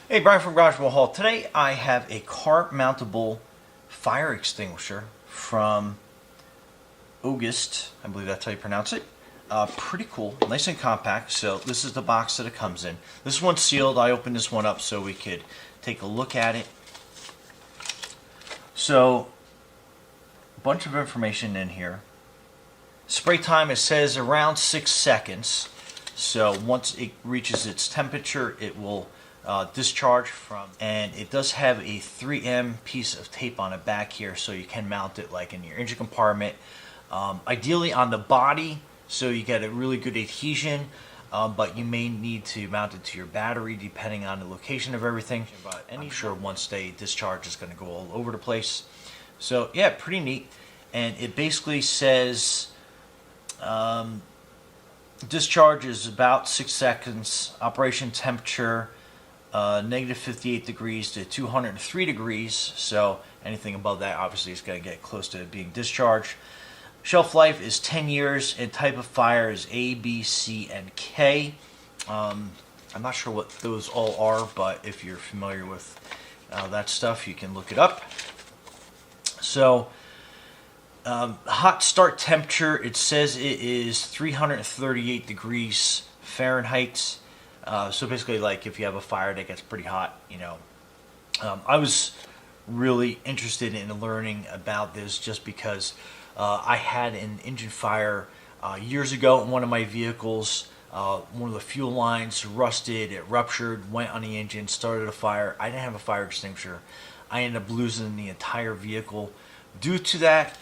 Hey, Brian from Garage Hall. Today I have a car mountable fire extinguisher from Ougist. I believe that's how you pronounce it. Pretty cool, nice and compact. So this is the box that it comes in. This one's sealed. I opened this one up so we could take a look at it. So a bunch of information in here. Spray time, it says around 6 seconds. So once it reaches its temperature, it will discharge from, and it does have a 3M piece of tape on the back here, so you can mount it like in your engine compartment, ideally on the body, so you get a really good adhesion, but you may need to mount it to your battery depending on the location of everything. But I'm sure once they discharge, it's going to go all over the place. So yeah, pretty neat. And it basically says discharge is about 6 seconds, operation temperature negative 58 degrees to 203 degrees, so anything above that obviously is going to get close to being discharged. Shelf life is 10 years, and type of fire is A, B, C, and K. I'm not sure what those all are, but if you're familiar with that stuff, you can look it up. So hot start temperature, it says it is 338 degrees Fahrenheit. So basically, like if you have a fire that gets pretty hot, I was really interested in learning about this just because I had an engine fire years ago in one of my vehicles. One of the fuel lines rusted, it ruptured, went on the engine, started a fire. I didn't have a fire extinguisher. I ended up losing the entire vehicle due to that.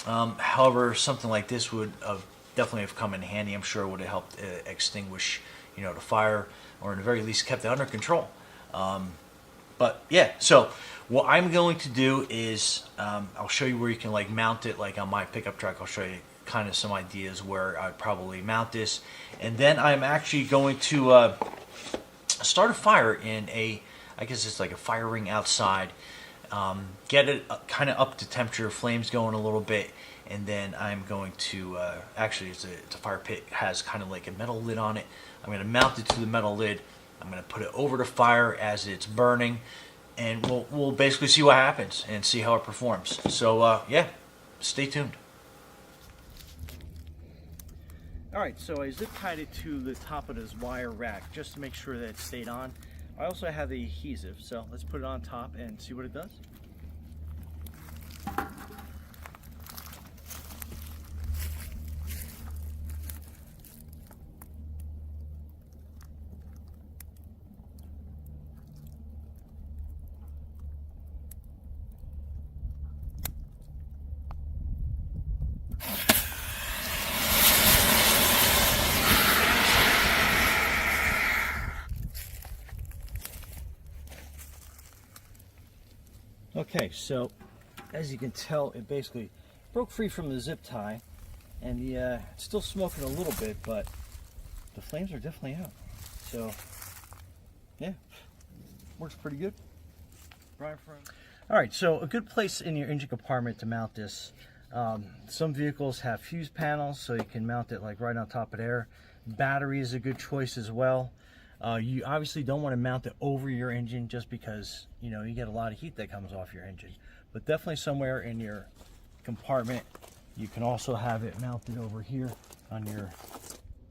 However, something like this would definitely have come in handy. I'm sure it would have helped extinguish the fire, or in the very least kept it under control. But yeah, so what I'm going to do is I'll show you where you can mount it, like on my pickup truck. I'll show you kind of some ideas where I'd probably mount this, and then I'm actually going to start a fire in I guess it's like a fire ring outside, get it kind of up to temperature, flames going a little bit, and then I'm going to actually it's a fire pit, has kind of like a metal lid on it. I'm going to mount it to the metal lid. I'm going to put it over the fire as it's burning, and we'll basically see what happens and see how it performs. So yeah, stay tuned. Alright, so I zip tied it to the top of this wire rack just to make sure that it stayed on. I also have the adhesive, so let's put it on top and see what it does. Okay, so as you can tell, it basically broke free from the zip tie, and it's still smoking a little bit, but the flames are definitely out. So yeah, works pretty good. Brian from. All right, so a good place in your engine compartment to mount this. Some vehicles have fuse panels, so you can mount it like right on top of there. Battery is a good choice as well. You obviously don't want to mount it over your engine, just because you get a lot of heat that comes off your engine, but definitely somewhere in your compartment. You can also have it mounted over here on your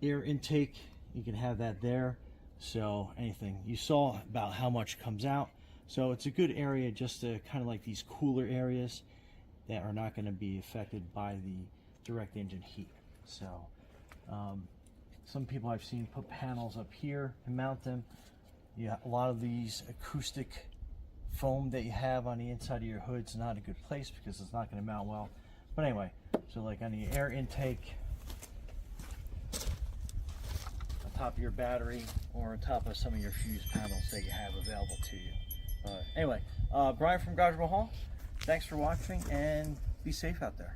air intake. You can have that there, so anything you saw about how much comes out. So it's a good area just to kind of like these cooler areas that are not going to be affected by the direct engine heat. So some people I've seen put panels up here and mount them. Yeah, a lot of these acoustic foam that you have on the inside of your hood is not a good place because it's not going to mount well. But anyway, so like on the air intake, on top of your battery, or on top of some of your fuse panels that you have available to you. Anyway, Brian from Garage Hall, thanks for watching, and be safe out there.